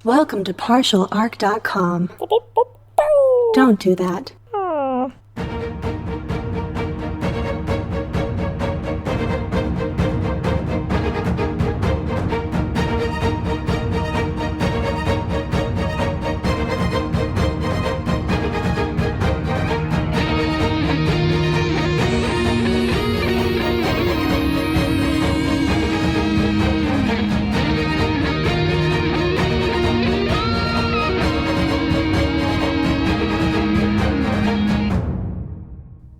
Welcome to partialarc.com. Don't do that.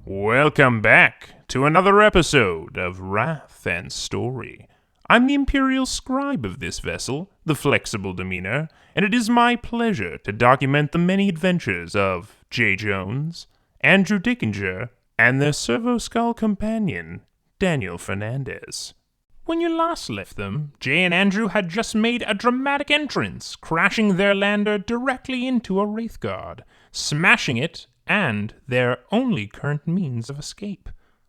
Welcome back to another episode of Wrath and Story. I'm the Imperial Scribe of this vessel, the Flexible Demeanor, and it is my pleasure to document the many adventures of J. Jones, Andrew Dickinger, and their Servo-Skull companion, Daniel Fernandez. When you last left them, Jay and Andrew had just made a dramatic entrance, crashing their lander directly into a Wraithguard, smashing it and their only current means of escape.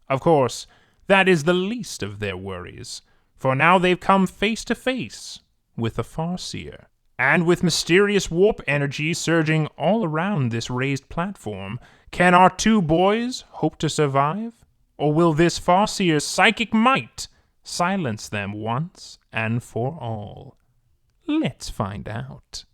Of course, that is the least of their worries, for now they've come face to face with the Farseer. And with mysterious warp energy surging all around this raised platform, can our two boys hope to survive? Or will this Farseer's psychic might silence them once and for all? Let's find out.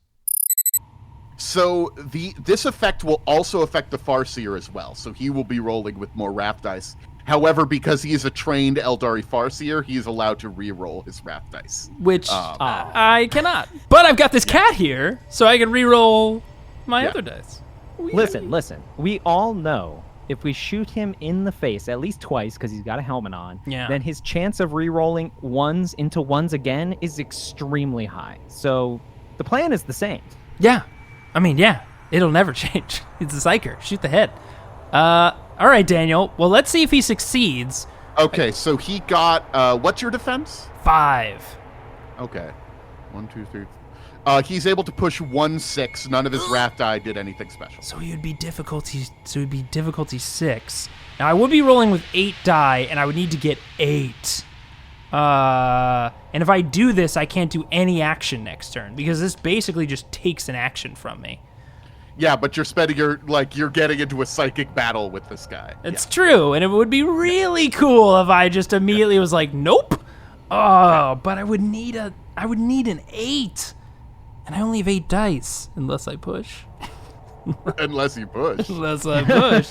So this effect will also affect the Farseer as well, so he will be rolling with more Wrath dice. However, because he is a trained Aeldari Farseer, he is allowed to re-roll his Wrath dice. Which I cannot. But I've got this cat here, so I can re-roll my other dice. Listen. We all know if we shoot him in the face at least twice, because he's got a helmet on, then his chance of re-rolling ones into ones again is extremely high. So the plan is the same. Yeah. I mean, yeah, it'll never change. It's a psyker. Shoot the head. All right, Daniel. Well, let's see if he succeeds. Okay, so he got, what's your defense? 5. Okay. 1, 2, 3. He's able to push 1/6. None of his Wrath die did anything special. So he would be difficulty 6. Now, I would be rolling with 8 die, and I would need to get 8. And if I do this, I can't do any action next turn, because this basically just takes an action from me. Yeah, but you're spending you're getting into a psychic battle with this guy. It's true, and it would be really cool if I just immediately was like, nope. Oh, but I would need an 8. And I only have 8 dice, unless I push. Unless you push. Unless I push.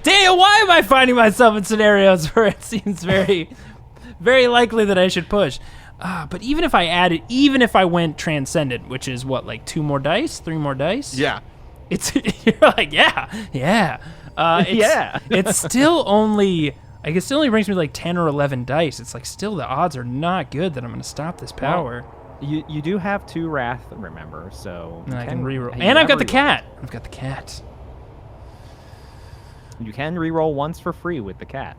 Daniel, why am I finding myself in scenarios where it seems very, very likely that I should push? But even if I went Transcendent, which is what, like 2 more dice, 3 more dice? Yeah. You're like, yeah. It's still only, I guess it only brings me like 10 or 11 dice. It's like still the odds are not good that I'm going to stop this power. Well, you do have 2 Wrath, remember, so... And I can reroll. And I've got the cat. I've got the cat. You can reroll once for free with the cat.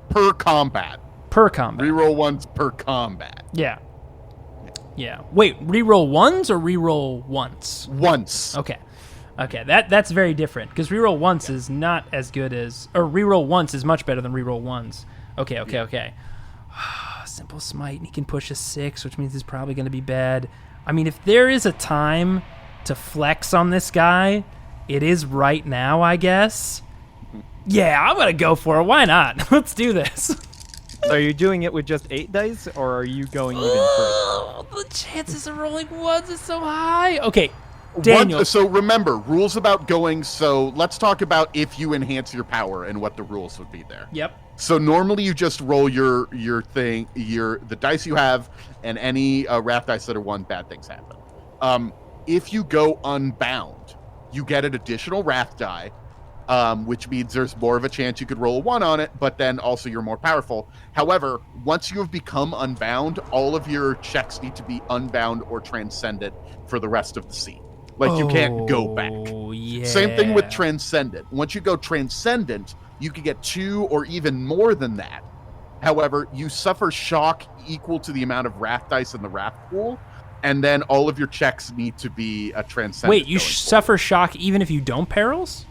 Per combat. Reroll once per combat. Yeah. Wait, reroll ones or reroll once? Once. Okay, that's very different, because reroll once is not as good as... Or reroll once is much better than reroll ones. Okay. Simple smite, and he can push a 6, which means it's probably going to be bad. I mean, if there is a time to flex on this guy, it is right now, I guess. Yeah, I'm going to go for it. Why not? Let's do this. Are you doing it with just 8 dice, or are you going even further? The chances of rolling ones is so high. Okay, Daniel. So remember, rules about going, so let's talk about if you enhance your power and what the rules would be there. Yep. So normally you just roll your thing, the dice you have, and any Wrath dice that are 1, bad things happen. If you go unbound, you get an additional Wrath die, which means there's more of a chance you could roll a 1 on it, but then also you're more powerful. However, once you have become unbound, all of your checks need to be unbound or transcendent for the rest of the scene. You can't go back. Yeah. Same thing with Transcendent. Once you go Transcendent, you can get 2 or even more than that. However, you suffer shock equal to the amount of Wrath dice in the Wrath pool, and then all of your checks need to be a Transcendent. Wait, you suffer shock even if you don't perils?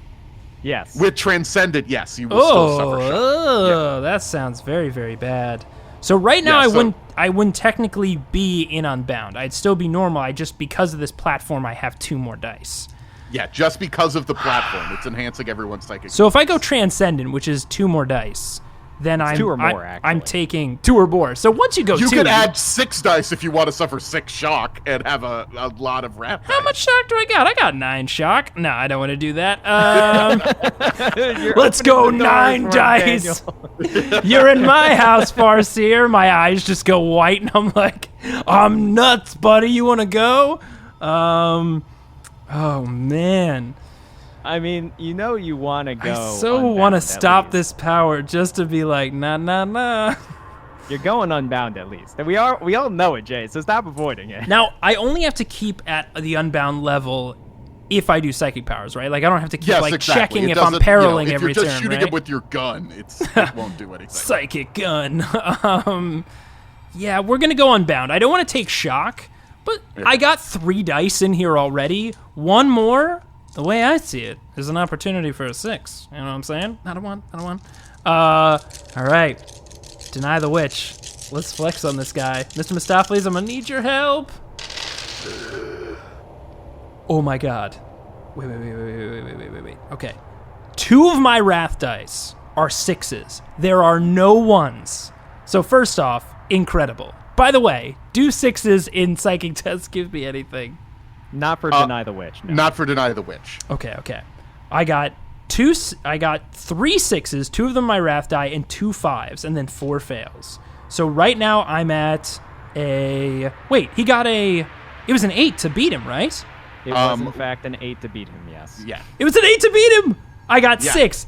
Yes. With Transcendent, yes, you will still suffer shock. That sounds very, very bad. So right now, Yeah, I wouldn't technically be in Unbound. I'd still be normal. I just, because of this platform, I have 2 more dice. Yeah, just because of the platform, it's enhancing everyone's psychic. So if I go Transcendent, which is 2 more dice, then It's 2 or more, actually. I'm taking 2 or more. So once you go you 2, could add 6 dice if you want to suffer 6 shock and have a lot of wrath. How much shock do I got? I got 9 shock. No, I don't want to do that. Let's go 9 dice. You're in my house, Farseer. My eyes just go white, and I'm like, I'm nuts, buddy. You want to go? Oh, man. I mean, you know you want to go. I so want to stop this power just to be like, nah. You're going Unbound at least. And we all know it, Jay, so stop avoiding it. Now, I only have to keep at the Unbound level if I do psychic powers, right? Like, I don't have to keep, checking if I'm periling every turn, If you're just shooting right? it with your gun, it won't do anything. Psychic gun. Yeah, we're going to go Unbound. I don't want to take shock, but I got 3 dice in here already. 1 more... The way I see it is an opportunity for a 6. You know what I'm saying? Not a 1. All right. Deny the witch. Let's flex on this guy. Mr. Mistopheles, I'm gonna need your help. Oh my god. Wait. Okay. 2 of my wrath dice are 6s. There are no 1s. So first off, incredible. By the way, do 6s in psychic tests give me anything? Not for Deny the Witch. No. Not for Deny the Witch. Okay. I got 3 6s, 2 of them my wrath die, and 2 5s, and then 4 fails. So right now I'm at a... Wait, he got a... It was an 8 to beat him, right? It was, in fact, an 8 to beat him, yes. Yeah. It was an 8 to beat him! I got 6,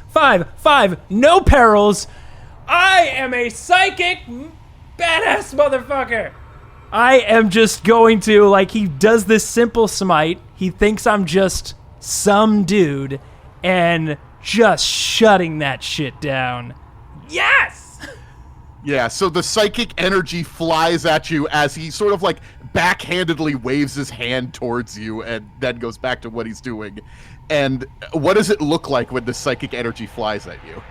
5, no perils. I am a psychic badass motherfucker! I am just going to, like, he does this simple smite. He thinks I'm just some dude and just shutting that shit down. Yes! Yeah, so the psychic energy flies at you as he sort of, like, backhandedly waves his hand towards you and then goes back to what he's doing. And what does it look like when the psychic energy flies at you?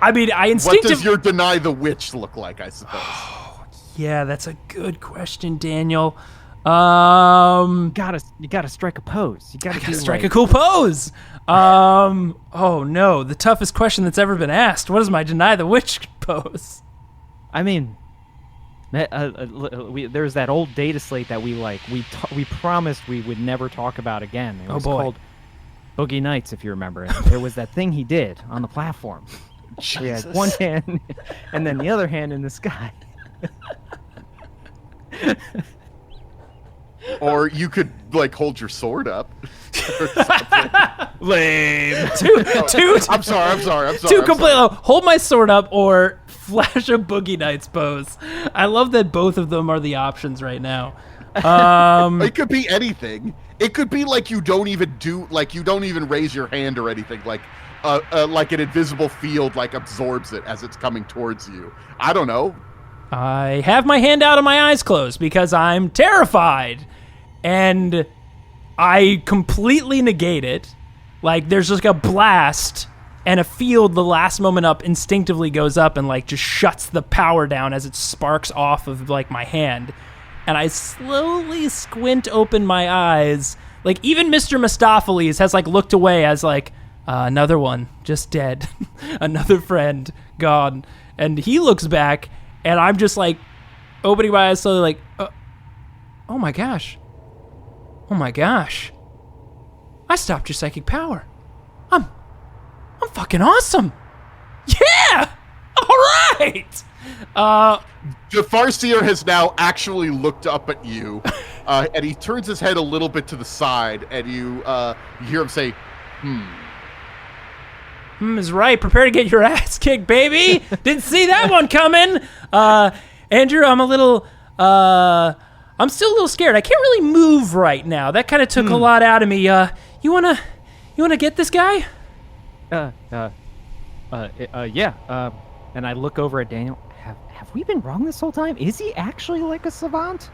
I mean, I instinctively... What does your Deny the Witch look like, I suppose? Yeah, that's a good question, Daniel. You gotta strike a pose. You gotta strike a cool pose. Oh no, the toughest question that's ever been asked. What is my Deny the Witch pose? I mean, there's that old data slate that we promised we would never talk about again. It was called Boogie Nights, if you remember. And there was that thing he did on the platform. He had one hand and then the other hand in the sky. Or you could, like, hold your sword up. Lame. I'm sorry. Hold my sword up or flash a Boogie Nights pose. I love that both of them are the options right now. It could be anything. It could be like you don't even raise your hand or anything. Like an invisible field like absorbs it as it's coming towards you. I don't know. I have my hand out and my eyes closed because I'm terrified. And I completely negate it. Like, there's just a blast, and a field the last moment up instinctively goes up and, like, just shuts the power down as it sparks off of, like, my hand. And I slowly squint open my eyes. Like, even Mr. Mistopheles has, like, looked away as, like, another one, just dead. Another friend, gone. And he looks back, and I'm just, like, opening my eyes slowly, like, oh my gosh. I stopped your psychic power. I'm fucking awesome. Yeah! All right! The Farseer has now actually looked up at you, and he turns his head a little bit to the side, and you hear him say, is right. Prepare to get your ass kicked, baby. Didn't see that one coming. Andrew, I'm still a little scared. I can't really move right now. That kind of took a lot out of me. You wanna get this guy? Yeah. And I look over at Daniel. Have we been wrong this whole time? Is he actually like a savant?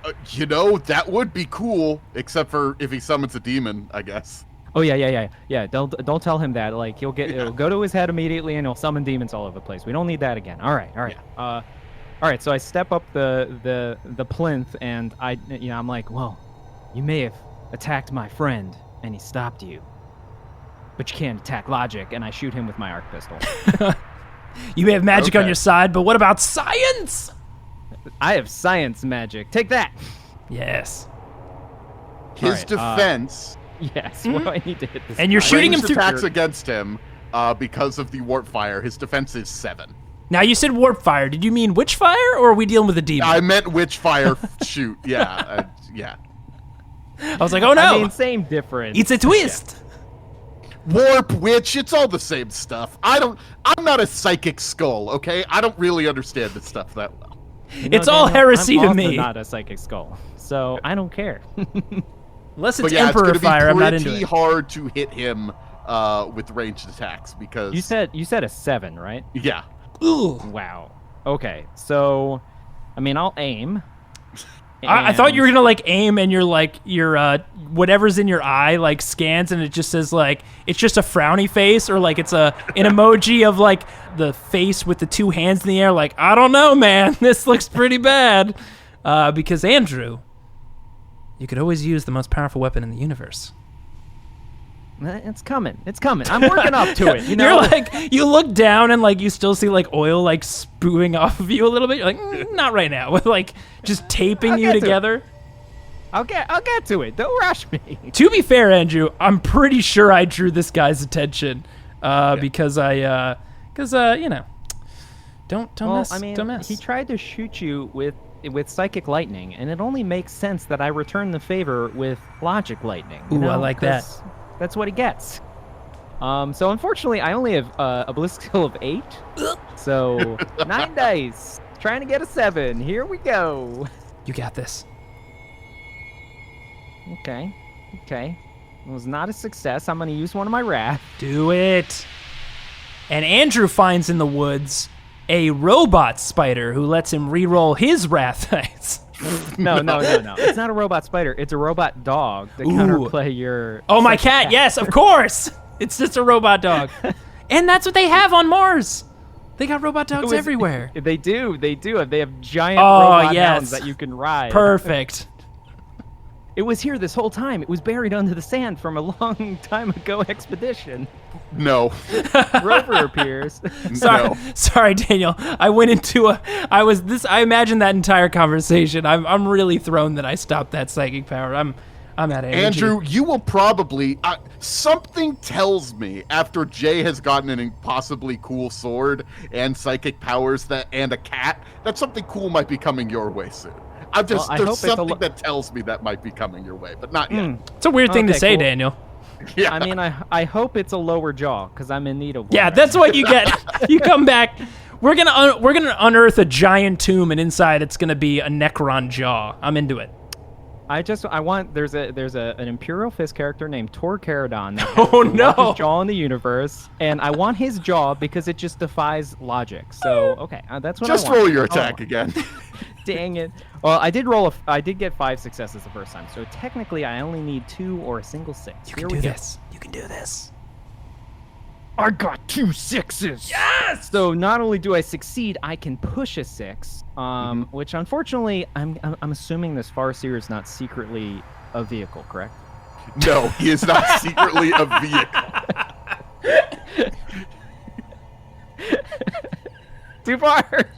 That would be cool, except for if he summons a demon, I guess. Oh yeah. Don't tell him that. Like it'll go to his head immediately, and he'll summon demons all over the place. We don't need that again. All right. Yeah. All right. So I step up the plinth, and I'm like, well, you may have attacked my friend, and he stopped you, but you can't attack logic. And I shoot him with my arc pistol. You may have magic on your side, but what about science? I have science magic. Take that. Yes. His defense. Yes. What do I need to hit this? And you're shooting him through attacks against him because of the warp fire. His defense is 7. Now you said warp fire. Did you mean witch fire, or are we dealing with a demon? I meant witch fire shoot. Yeah. Yeah. I was like, oh no. I mean, same difference. It's a twist. Yeah. Warp, witch, it's all the same stuff. I'm not a psychic skull, okay? I don't really understand this stuff that well. It's all heresy to me. I'm not a psychic skull, so I don't care. Unless it's Emperor fire, I'm not into it. It's hard to hit him with ranged attacks because you said a 7, right? Yeah. Ooh. Wow. Okay, so I mean, I'll aim. I thought you were gonna like aim and your whatever's in your eye like scans and it just says like it's just a frowny face or like it's an emoji of like the face with the 2 hands in the air like I don't know man, this looks pretty bad because Andrew, you could always use the most powerful weapon in the universe. It's coming. I'm working up to it. You know, you're like you look down and like you still see like oil like spewing off of you a little bit. You're like not right now. With like just taping you together. I'll get to it. Don't rush me. To be fair, Andrew, I'm pretty sure I drew this guy's attention because you know, don't mess. I mean, don't mess. He tried to shoot you with psychic lightning, and it only makes sense that I return the favor with logic lightning. Ooh, I like that. That's what he gets. So unfortunately, I only have a bliss skill of 8. So 9 dice, trying to get a 7. Here we go. You got this. Okay. It was not a success. I'm going to use one of my wrath. Do it. And Andrew finds in the woods a robot spider who lets him re-roll his wrath dice. No. It's not a robot spider. It's a robot dog to counterplay your... Oh, my cat. Yes, of course. It's just a robot dog. And that's what they have on Mars. They got robot dogs everywhere. They do. They have giant robot hounds that you can ride. Perfect. It was here this whole time. It was buried under the sand from a long time ago expedition. No. Rover appears. Sorry, Daniel. I went into I imagined that entire conversation. I'm really thrown that I stopped that psychic power. I'm out of energy. Andrew, you will probably something tells me after Jay has gotten an impossibly cool sword and psychic powers and a cat that something cool might be coming your way soon. There's something that tells me that might be coming your way, but not yet. It's a weird thing to say, cool. Daniel. Yeah. I mean, I hope it's a lower jaw because I'm in need of one. Yeah, that's what you get. You come back. We're gonna unearth a giant tomb, and inside it's gonna be a Necron jaw. I'm into it. There's an Imperial Fist character named Tor Caradon that has the largest jaw in the universe, and I want his jaw because it just defies logic. So okay, that's what I want. Just roll your attack again. Dang it. Well, I did get 5 successes the first time, so technically I only need 2 or a single 6. You can do this. You can do this. I got 2 6s. Yes! So not only do I succeed, I can push a 6, which unfortunately I'm assuming this Farseer is not secretly a vehicle, correct? No, he is not secretly a vehicle. Too far.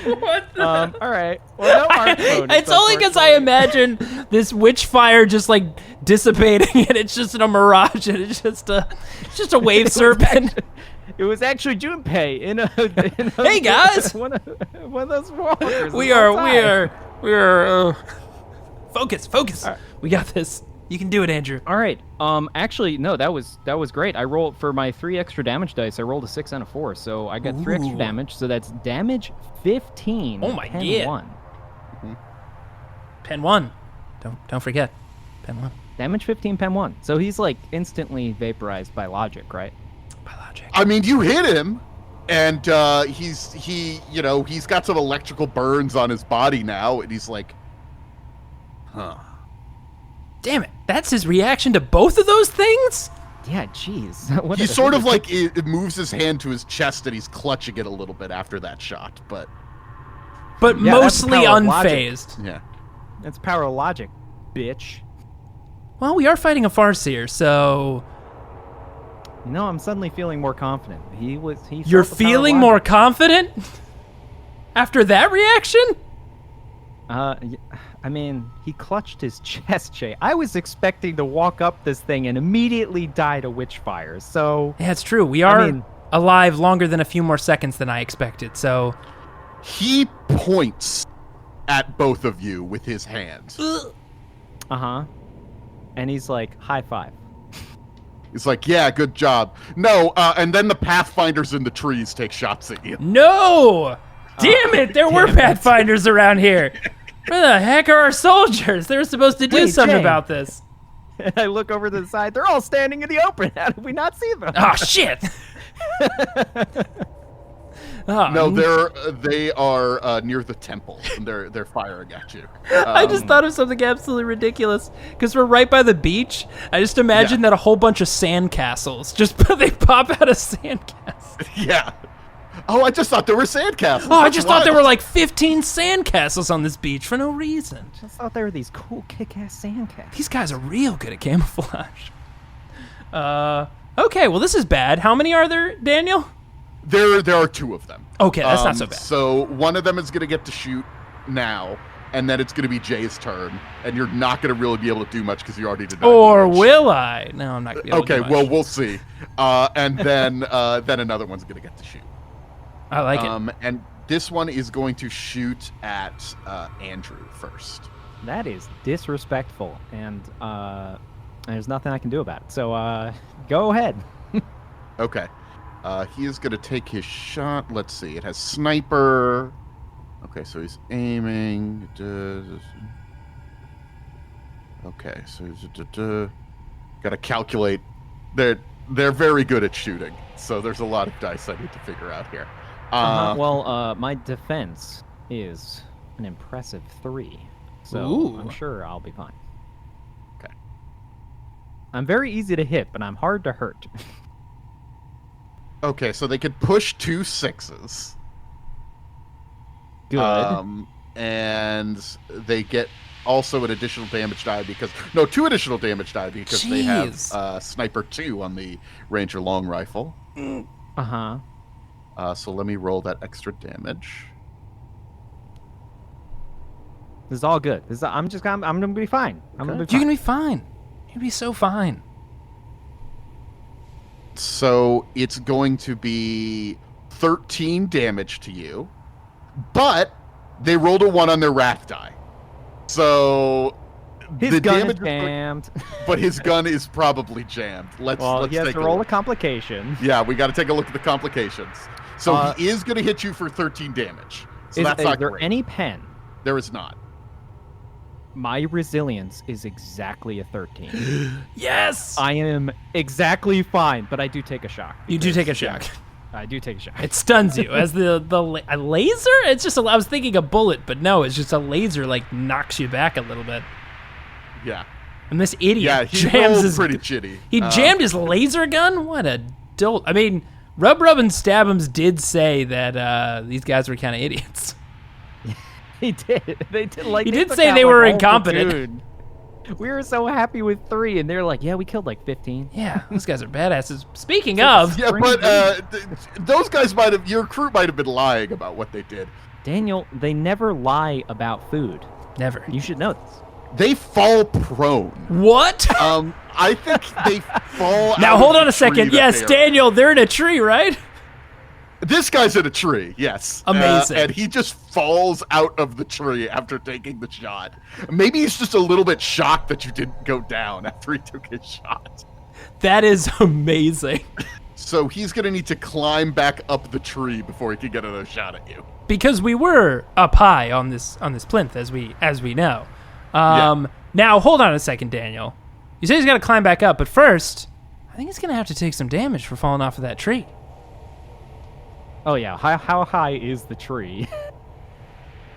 What the? All right. Well, no arc bonus. It's only because I imagine this witch fire just like dissipating, and it's just a mirage, and it's just a wave serpent. It was actually Junpei in a hey guys, one of those walkers. We are focus. Right. We got this. You can do it, Andrew. All right. Actually, no, that was great. I rolled for my 3 extra damage dice. I rolled a 6 and a 4, so I got 3 extra damage. So that's damage 15. Oh my god. Pen 1. Pen 1. Don't forget. Pen 1. Damage 15. Pen 1. So he's like instantly vaporized by logic, right? By logic. I mean, you hit him, and he's got some electrical burns on his body now, and he's like, huh. Damn it. That's his reaction to both of those things? Yeah, jeez. He sort of like it moves his hand to his chest and he's clutching it a little bit after that shot, but mostly unfazed. Yeah. That's power of logic, bitch. Well, we are fighting a Farseer, so No, I'm suddenly feeling more confident. You're feeling more confident? After that reaction? I mean, he clutched his chest, Shay. I was expecting to walk up this thing and immediately die to witchfire, so... Yeah, it's true. We are alive longer than a few more seconds than I expected, so... He points at both of you with his hands. Uh-huh. And he's like, high five. He's like, yeah, good job. No, and then the Pathfinders in the trees take shots at you. No! Damn it! There were Pathfinders around here. Where the heck are our soldiers? They were supposed to do something about this. And I look over to the side. They're all standing in the open. How did we not see them? Oh, shit! No, they are near the temple, and they're firing at you. I just thought of something absolutely ridiculous because we're right by the beach. I just imagine that a whole bunch of sandcastles they pop out of sandcastles. Yeah. Oh, I just thought there were sandcastles. Oh, I just thought there were like 15 sandcastles on this beach for no reason. I just thought there were these cool kick-ass sandcastles. These guys are real good at camouflage. Okay, well this is bad. How many are there, Daniel? There are two of them. Okay, that's not so bad. So one of them is going to get to shoot now, and then it's going to be Jay's turn, and you're not going to really be able to do much because you already did not. Or will I? No, I'm not going to be able to do much. Well, we'll see. And then another one's going to get to shoot. I like it. And this one is going to shoot at Andrew first. That is disrespectful, and there's nothing I can do about it. So go ahead. Okay. He is going to take his shot. Let's see. It has sniper. Okay, so he's aiming. Okay, so he's got to calculate. They're very good at shooting, so there's a lot of dice I need to figure out here. My defense is an impressive 3, so Ooh. I'm sure I'll be fine. Okay. I'm very easy to hit, but I'm hard to hurt. Okay, so they could push 2 6s. Good. And they get also an additional damage die because... No, 2 additional damage die because they have Sniper 2 on the Ranger Long Rifle. Uh-huh. So let me roll that extra damage. This is all good. I'm gonna be fine. I'm gonna be fine. You're gonna be fine. You're gonna be so fine. So it's going to be 13 damage to you, but they rolled a 1 on their wrath die. So his gun is jammed. But his gun is probably jammed. Let's he has to roll a complication. Yeah, we got to take a look at the complications. So he is going to hit you for 13 damage. So that's not there great. Any pen? There is not. My resilience is exactly a 13. Yes! I am exactly fine, but I do take a shock. You do take a shock. I do take a shock. It stuns you as a laser? It's just I was thinking a bullet, but no, it's just a laser knocks you back a little bit. Yeah. And this idiot he jams rolled his pretty shitty. He jammed his laser gun? What a dolt. I mean, Rub and Stab'ems did say that these guys were kind of idiots. He did. They did. He did say they were incompetent. Platoon. We were so happy with 3, and they're like, "Yeah, we killed 15." Yeah, those guys are badasses. Speaking of, yeah, but those guys your crew might have been lying about what they did. Daniel, they never lie about food. Never. You should know this. They fall prone. What? I think they fall. Now out hold of on the a second. tree Yes, Daniel, they're in a tree, right? This guy's in a tree, yes. Amazing. And he just falls out of the tree after taking the shot. Maybe he's just a little bit shocked that you didn't go down after he took his shot. That is amazing. So he's going to need to climb back up the tree before he can get another shot at you. Because we were up high on this plinth, as we know. Now, hold on a second, Daniel. You say he's got to climb back up, but first, I think he's going to have to take some damage for falling off of that tree. Oh, yeah. How high is the tree?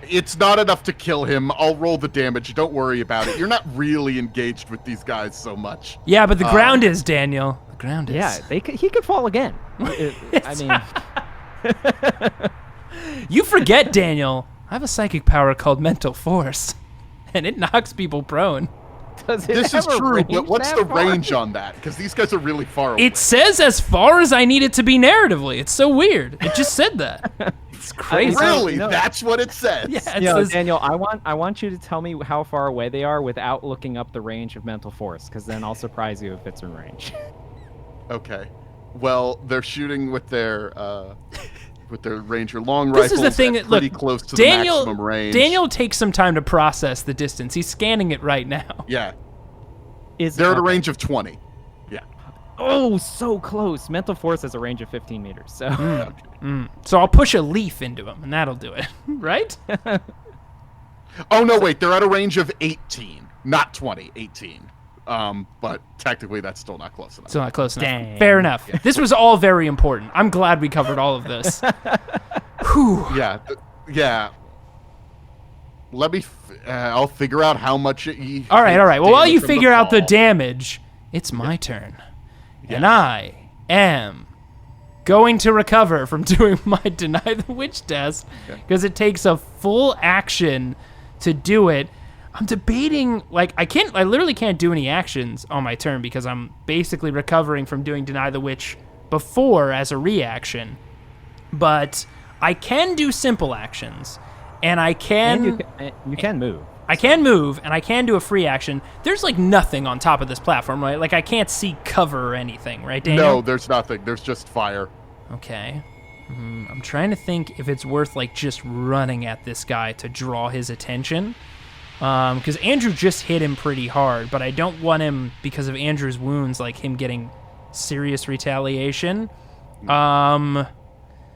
It's not enough to kill him. I'll roll the damage. Don't worry about it. You're not really engaged with these guys so much. Yeah, but the ground is, Daniel. The ground is. Yeah, he could fall again. I mean... You forget, Daniel. I have a psychic power called Mental Force, and it knocks people prone. This is true, but what's the range on that? Because these guys are really far away. It says as far as I need it to be narratively. It's so weird. It just said that. It's crazy. Really? That's what it says? Yeah, it says... Daniel, I want you to tell me how far away they are without looking up the range of Mental Force, because then I'll surprise you if it's in range. Okay. Well, they're shooting with their Ranger long rifles. This is the thing that, pretty look, close to Daniel, the maximum range. Daniel takes some time to process the distance. He's scanning it right now. Yeah. They're at a range of 20. Yeah. Oh, so close. Mental Force has a range of 15 meters. So, So I'll push a leaf into him, and that'll do it. Right? Oh, no, wait. They're at a range of 18. Not 20. 18. But technically, that's still not close enough. Still not close enough. Dang. Fair enough. Yeah. This was all very important. I'm glad we covered all of this. Whew. Yeah. Yeah. Let me... I'll figure out how much... All right. Well, while you figure out the damage, it's my turn. Yes. And I am going to recover from doing my Deny the Witch test, because it takes a full action to do it. I'm debating, like, I literally can't do any actions on my turn because I'm basically recovering from doing Deny the Witch before as a reaction. But I can do simple actions, and I can... And you can move. I can move, and I can do a free action. There's, like, nothing on top of this platform, right? Like, I can't see cover or anything, right, Daniel? No, there's nothing. There's just fire. Okay. I'm trying to think if it's worth, like, just running at this guy to draw his attention. Because Andrew just hit him pretty hard, but I don't want him, because of Andrew's wounds, like, him getting serious retaliation.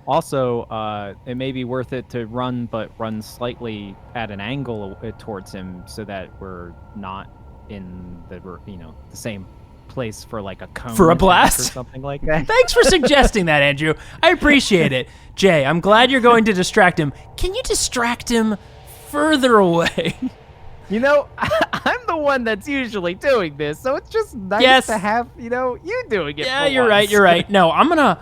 Also, it may be worth it to run, but run slightly at an angle towards him so that we're not in the same place for like a cone for a blast or something like that. Thanks for suggesting that, Andrew. I appreciate it. Jay, I'm glad you're going to distract him. Can you distract him further away? You know, I'm the one that's usually doing this, so it's just nice to have, you doing it. Yeah, for you're once. right. You're right. No, I'm gonna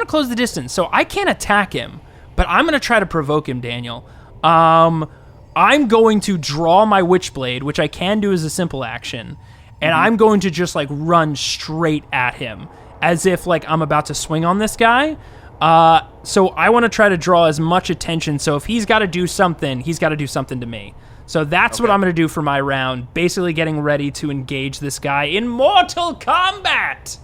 close the distance, so I can't attack him, but I'm gonna try to provoke him, Daniel. I'm going to draw my Witchblade, which I can do as a simple action, and I'm going to just like run straight at him, as if like I'm about to swing on this guy. So I want to try to draw as much attention. So if he's got to do something, he's got to do something to me. So that's what I'm going to do for my round, basically getting ready to engage this guy in Mortal Kombat.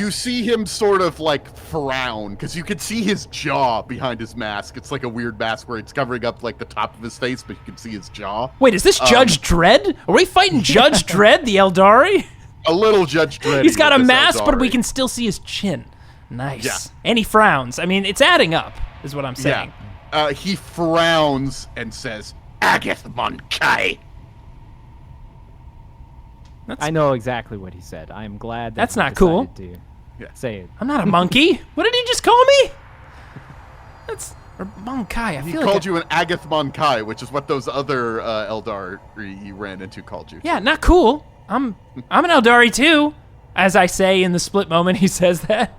You see him sort of like frown, because you can see his jaw behind his mask. It's like a weird mask where it's covering up like the top of his face, but you can see his jaw. Wait, is this Judge Dredd? Are we fighting Judge Dredd, the Eldari? A little Judge Dredd. He's got a mask, but we can still see his chin. Nice. Yeah. And he frowns. I mean, it's adding up, is what I'm saying. Yeah. He frowns and says, Agath Monkai. I know exactly what he said. I am glad that's not cool. To say it. I'm not a monkey. What did he just call me? That's Monkai. He called you an Agath Monkai, which is what those other Eldari you ran into called you. Yeah, not cool. I'm an Eldari too. As I say in the split moment, he says that.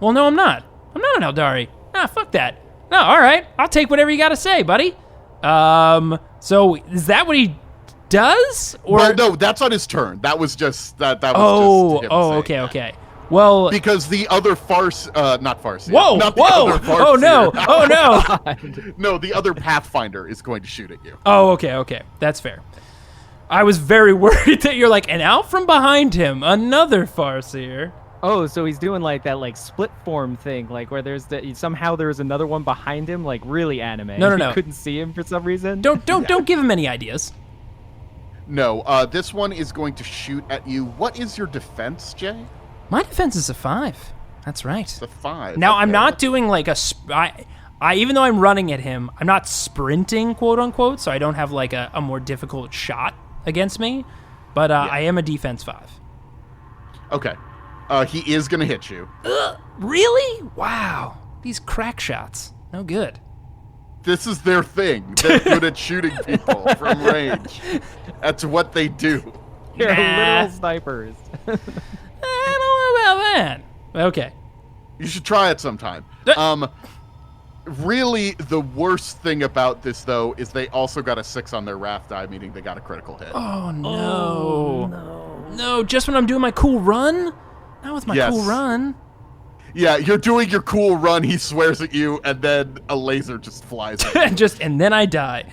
Well, no, I'm not. I'm not an Eldari. Nah, fuck that. No, all right. I'll take whatever you got to say, buddy. So is that what he does? Or well, no, that's on his turn. That was just that. That was just him saying okay. Well, because the other not Farseer. Whoa, not the whoa! Other Farseer. Oh no! Oh no! No, the other Pathfinder is going to shoot at you. Oh, okay. That's fair. I was very worried that you're like, and out from behind him, another Farseer. Oh, so he's doing like that like split form thing, like where there's somehow there's another one behind him, like really anime. No. You couldn't see him for some reason. Don't give him any ideas. No, this one is going to shoot at you. What is your defense, Jay? My defense is a 5. That's right. It's a 5. Now, okay. I'm not doing like I even though I'm running at him, I'm not sprinting, quote unquote, so I don't have like a more difficult shot against me, but I am a defense 5. Okay. He is going to hit you. Really? Wow. These crack shots. No good. This is their thing. They're good at shooting people from range. That's what they do. They're literal snipers. I don't know about that. Okay. You should try it sometime. Really, the worst thing about this, though, is they also got a 6 on their wrath die, meaning they got a critical hit. Oh, no. No, just when I'm doing my cool run? Not with my cool run. Yeah, you're doing your cool run, he swears at you, and then a laser just flies at you. And then I die.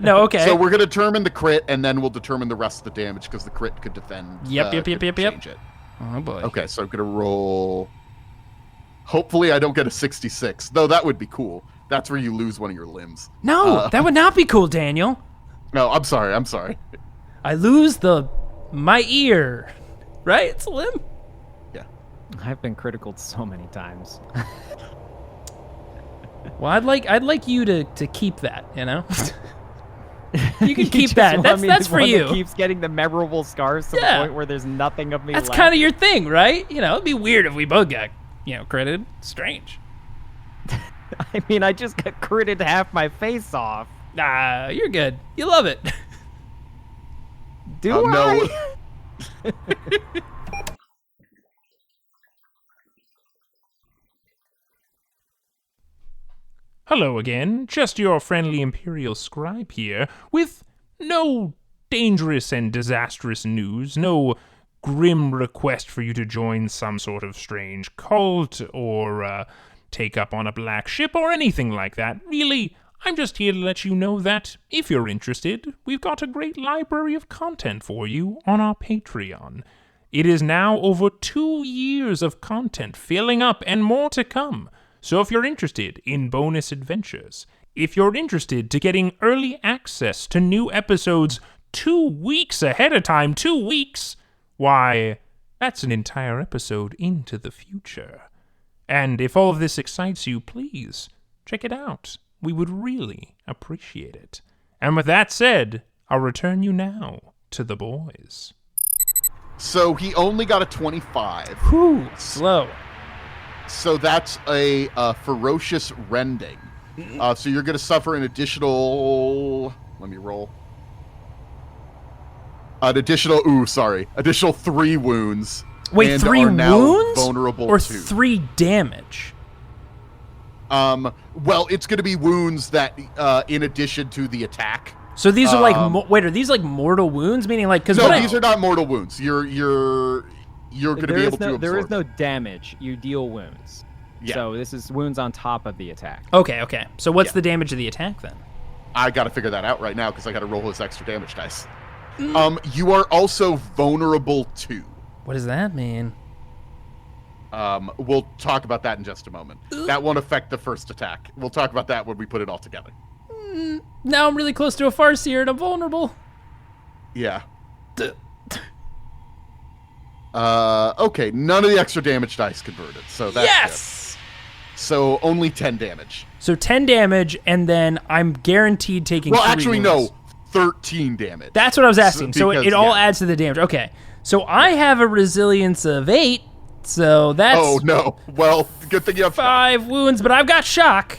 No, okay. So we're going to determine the crit, and then we'll determine the rest of the damage, because the crit could defend. Yep. Change it. Oh, boy. Okay, so I'm going to roll... Hopefully I don't get a 66, though that would be cool. That's where you lose one of your limbs. No, that would not be cool, Daniel. No, I'm sorry. I lose my ear. Right? It's a limb. I've been critical so many times. Well, I'd like you to keep that, you know? You can keep that. That's for you. That keeps getting the memorable scars to the point where there's nothing of me left. That's kind of your thing, right? You know, it'd be weird if we both got, critted. Strange. I mean, I just got critted half my face off. Nah, you're good. You love it. Do I? No. Hello again, just your friendly Imperial scribe here, with no dangerous and disastrous news, no grim request for you to join some sort of strange cult, or take up on a black ship, or anything like that. Really, I'm just here to let you know that, if you're interested, we've got a great library of content for you on our Patreon. It is now over 2 years of content filling up and more to come. So if you're interested in bonus adventures, if you're interested to getting early access to new episodes 2 weeks ahead of time, 2 weeks, why, that's an entire episode into the future. And if all of this excites you, please check it out. We would really appreciate it. And with that said, I'll return you now to the boys. So he only got a 25. Whew, slow. So that's a ferocious rending. So you're going to suffer an additional... Let me roll. Additional 3 wounds. Wait, and 3 are now wounds? Vulnerable or to 3 damage? Well, it's going to be wounds that, in addition to the attack. So these are are these like mortal wounds? Meaning like... No, these are not mortal wounds. You're going to be able to absorb. There is no damage. You deal wounds. Yeah. So this is wounds on top of the attack. Okay. So what's the damage of the attack then? I got to figure that out right now because I got to roll his extra damage dice. You are also vulnerable to. What does that mean? We'll talk about that in just a moment. That won't affect the first attack. We'll talk about that when we put it all together. Now I'm really close to a Farseer and I'm vulnerable. Yeah. Okay, none of the extra damage dice converted, so that's good. So only 10 damage. So 10 damage, and then I'm guaranteed taking 3 actually, wounds. no, 13 damage. That's what I was asking. So because, it all adds to the damage. Okay, so I have a resilience of 8, so that's... Oh, no. Well, good thing you have 5 wounds, but I've got shock.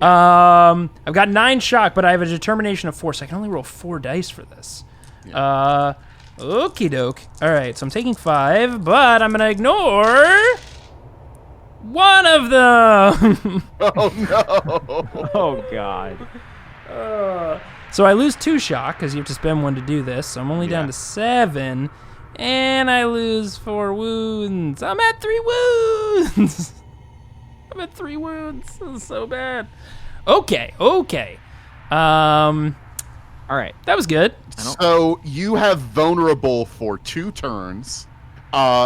I've got 9 shock, but I have a determination of 4, so I can only roll 4 dice for this. Yeah. Okie doke. Alright, so I'm taking 5, but I'm gonna ignore 1 of them! Oh, no! Oh, God. So I lose 2 shock, because you have to spend 1 to do this, so I'm only down to 7, and I lose 4 wounds. I'm at 3 wounds! I'm at 3 wounds. This is so bad. Okay. All right. That was good. So you have vulnerable for 2 turns,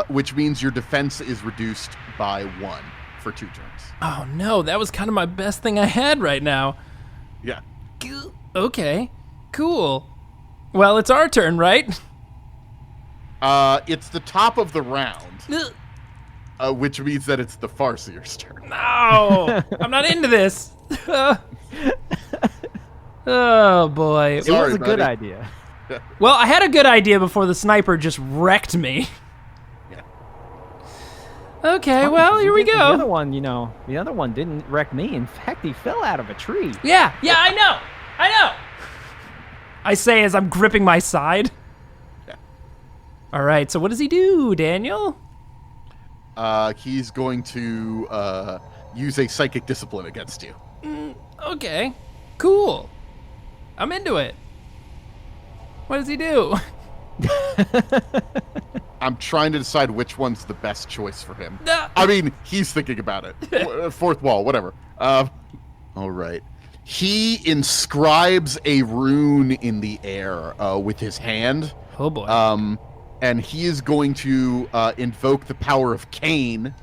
which means your defense is reduced by 1 for 2 turns. Oh, no. That was kind of my best thing I had right now. Yeah. Okay. Cool. Well, it's our turn, right? It's the top of the round, which means that it's the Farseer's turn. No! I'm not into this. Oh, boy. It was a good idea. Well, I had a good idea before the sniper just wrecked me. Yeah. Okay, well, here we go. The other one, the other one didn't wreck me. In fact, he fell out of a tree. Yeah, I know. I say as I'm gripping my side. Yeah. All right, so what does he do, Daniel? He's going to use a psychic discipline against you. Okay, cool. I'm into it. What does he do? I'm trying to decide which one's the best choice for him. No. I mean, he's thinking about it. Fourth wall, whatever. All right. He inscribes a rune in the air with his hand. Oh, boy. And he is going to invoke the power of Cain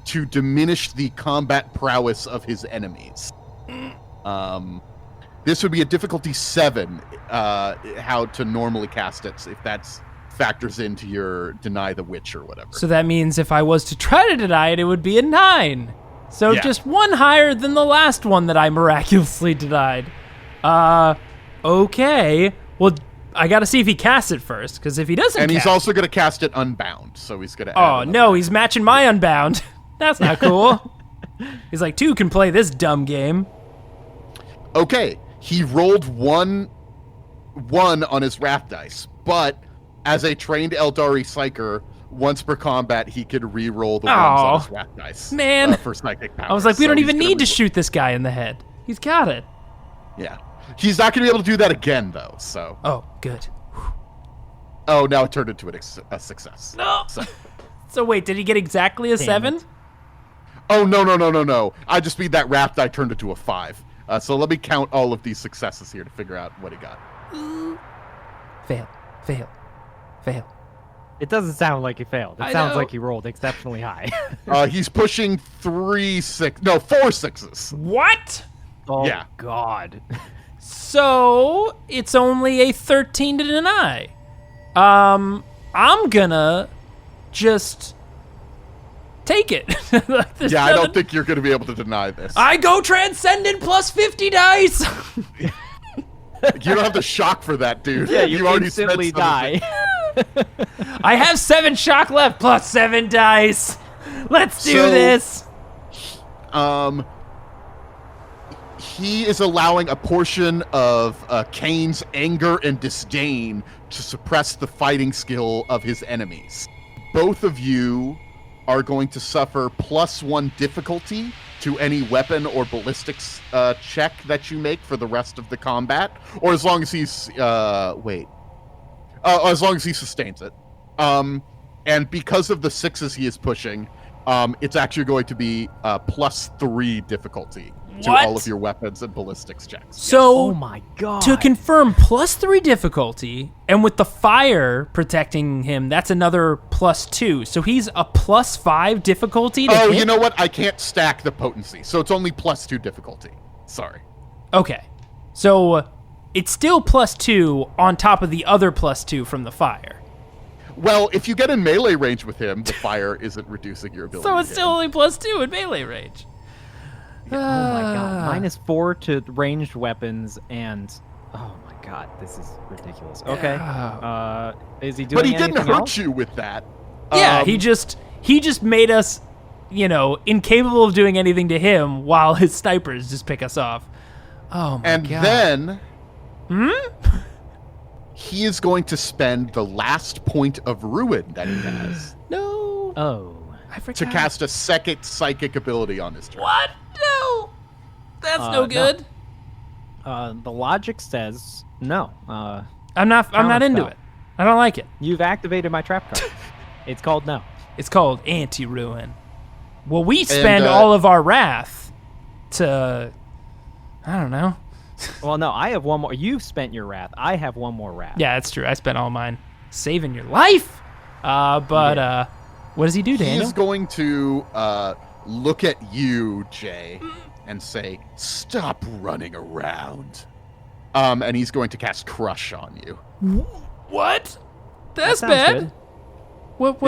to diminish the combat prowess of his enemies. This would be a difficulty 7, how to normally cast it, if that's factors into your deny the witch or whatever. So that means if I was to try to deny it, it would be a 9. So Yeah. just one higher than the last one that I miraculously denied. Okay. Well, I got to see if he casts it first, because if he doesn't And he's cast also going to cast it unbound, so he's going to Oh, no, he's matching my unbound. That's not cool. He's like, 2 can play this dumb game. Okay, he rolled one on his wrath dice, but as a trained Eldari Psyker, once per combat, he could re-roll the ones on his wrath dice. Man. For psychic powers. I was like, we don't So even he's gonna need to re-roll. shoot this guy in the head. He's got it. Yeah. He's not going to be able to do that again, though, so... Oh, good. Oh, now it turned into a success. No. So. So wait, did he get exactly a 7? Oh, no. I just mean that wrath die turned into a 5. So let me count all of these successes here to figure out what he got. Fail. It doesn't sound like he failed. It I sounds know. like he rolled exceptionally high. He's pushing 4 6s. What? Oh, Yeah. God. So it's only a 13 to deny. I'm gonna just take it. There's Yeah, I nothing- don't think you're going to be able to deny this. I go transcendent plus 50 dice. You don't have the shock for that, dude. Yeah, you already spent instantly some of it. die. I have 7 shock left plus 7 dice. Let's do So- this. He is allowing a portion of Cain's anger and disdain to suppress the fighting skill of his enemies. Both of you are going to suffer +1 difficulty to any weapon or ballistics check that you make for the rest of the combat, or as long as he's as long as he sustains it. And because of the 6s he is pushing, it's actually going to be +3 difficulty to What? all of your weapons and ballistics checks. So Oh, my God. to confirm, +3 difficulty, and with the fire protecting him, that's another +2. So he's a +5 difficulty to Oh, hit? you know what? I can't stack the potency, so it's only +2 difficulty. Sorry. Okay. So it's still +2 on top of the other +2 from the fire. Well, if you get in melee range with him, the fire isn't reducing your ability. So it's to still hit. only +2 in melee range. Oh, my God. -4 to ranged weapons, and... Oh, my God. This is ridiculous. Okay. Is he doing But he didn't anything hurt else? you with that. Yeah, he just made us, incapable of doing anything to him while his snipers just pick us off. Oh my And god. then he is going to spend the last point of ruin that he has No. Oh. I forgot. to cast a second psychic ability on his turn. What? No. That's no no. good. The logic says no. I'm not into Counterspell. it. I don't like it. You've activated my trap card. It's called no. It's called anti-ruin. Well, we spend And, all of our wrath to I don't know. Well, no, I have one more. You've spent your wrath. I have one more wrath. Yeah, that's true. I spent all mine saving your life. But what does he do, Daniel? He's going to look at you, Jay, and say, "Stop running around." And he's going to cast Crush on you. What? That's sounds bad. good. What?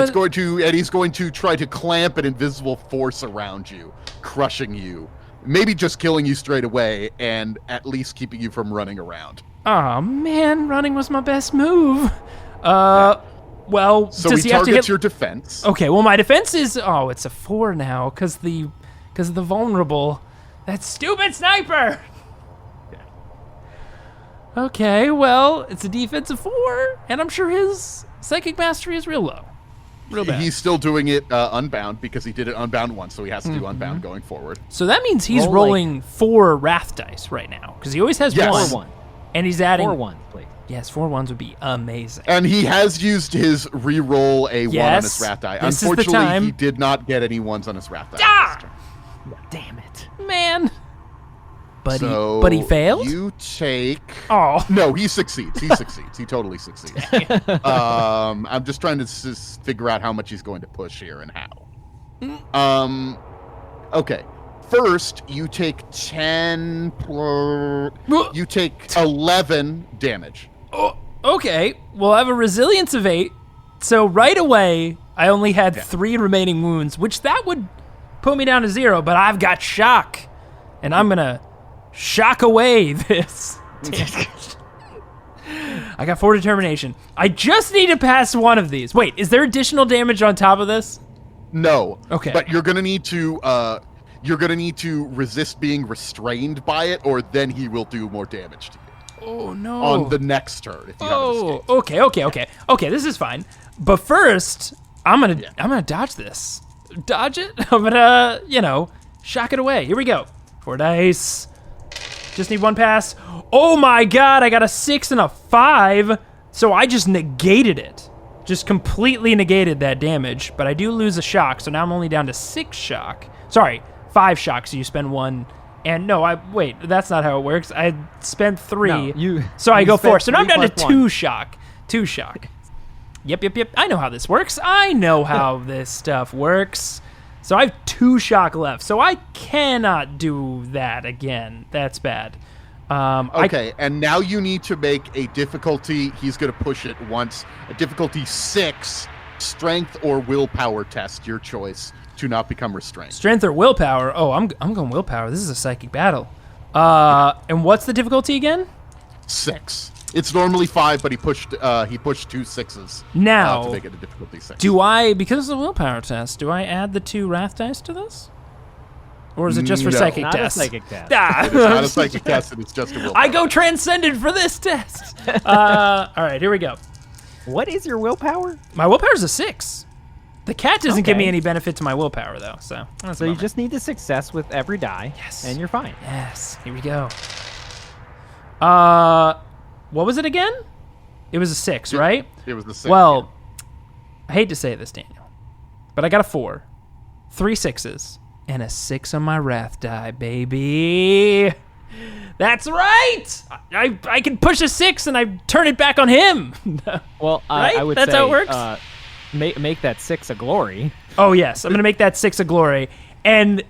He's going to try to clamp an invisible force around you, crushing you. Maybe just killing you straight away, and at least keeping you from running around. Oh man, running was my best move. Well, So does he he have to targets hit? your defense. Okay, well, my defense is it's a 4 now because of the vulnerable. That stupid sniper. Okay, well, it's a defense of 4, and I'm sure his psychic mastery is real low. Real bad. He's still doing it unbound because he did it unbound once, so he has to do unbound going forward. So that means he's Roll rolling 4 wrath dice right now because he always has Yes. 1. And he's adding 4 1s, please. Yes, 4 1s would be amazing. And he has used his re-roll a 1 on his Yes, wrath die. this is the Unfortunately, time. he did not get any 1s on his wrath die. Ah! Damn it. Man. So But he failed? You take. Oh. No, he succeeds. He succeeds. He totally succeeds. I'm just trying to figure out how much he's going to push here and how. Okay. First, you take 10. You take 11 damage. Oh, okay. Well, I have a resilience of 8. So right away, I only had 3 remaining wounds, which that would put me down to 0, but I've got shock. And I'm going to shock away this. I got 4 determination. I just need to pass one of these. Wait, is there additional damage on top of this? No. Okay. But you're gonna need to resist being restrained by it, or then he will do more damage to you. Oh no. On the next turn, if you haven't escaped. Okay, this is fine. But first, I'm gonna dodge this. Dodge it? I'm gonna, shock it away. Here we go. 4 dice. Just need 1 pass. Oh my god, I got a 6 and a 5. So I just negated it. Just completely negated that damage. But I do lose a shock, so now I'm only down to 6 shock. Sorry, 5 shock, so you spend 1. And no, wait, that's not how it works. I spent 3. No, so I you go 4. spent So now I'm 3 down to plus 2 1. shock. 2 shock. Yep. I know how this works. I know how this stuff works. So I have 2 shock left. So I cannot do that again. That's bad. Okay, and now you need to make a difficulty. He's going to push it once. A difficulty 6, strength or willpower test, your choice, to not become restrained. Strength or willpower? Oh, I'm going willpower. This is a psychic battle. And what's the difficulty again? 6. It's normally 5, but he pushed 2 6s Now, to make it a difficulty 6. Because it's a willpower test, do I add the 2 wrath dice to this? Or is it just for No. psychic Not test? a psychic test. Ah. It's not a psychic test, it's just a willpower. I go transcendent for this test. All right, here we go. What is your willpower? My willpower's a 6. The cat doesn't give me Okay. any benefit to my willpower, though, so that's So a you bummer. just need a success with every die, Yes. and you're fine. Yes, here we go. What was it again? It was a 6, right? It was the 6. Well, I hate to say this, Daniel, but I got a 4, 3 6s, and a 6 on my wrath die, baby. That's right. I can push a 6 and I turn it back on him. Well, Right? I would That's say how it works? make that 6 a glory. Oh yes, I'm gonna make that 6 a glory, and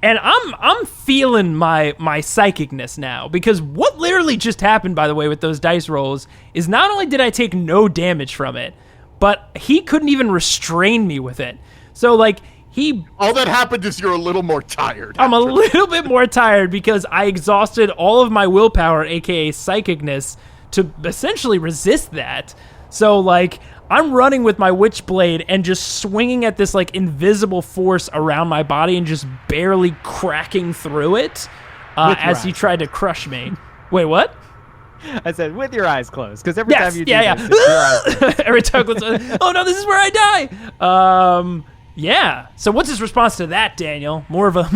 I'm feeling my psychicness now, because what literally just happened, by the way, with those dice rolls is not only did I take no damage from it, but he couldn't even restrain me with it. So like all that happened is you're a little more tired. I'm a little bit more tired because I exhausted all of my willpower, aka psychicness, to essentially resist that. So like I'm running with my wytchblade and just swinging at this like invisible force around my body and just barely cracking through it as he tried to crush me. Wait, what? I said with your eyes closed, because every time you do yeah. this, it's your eyes closed. Every time, oh no, this is where I die. Yeah. So what's his response to that, Daniel? More of a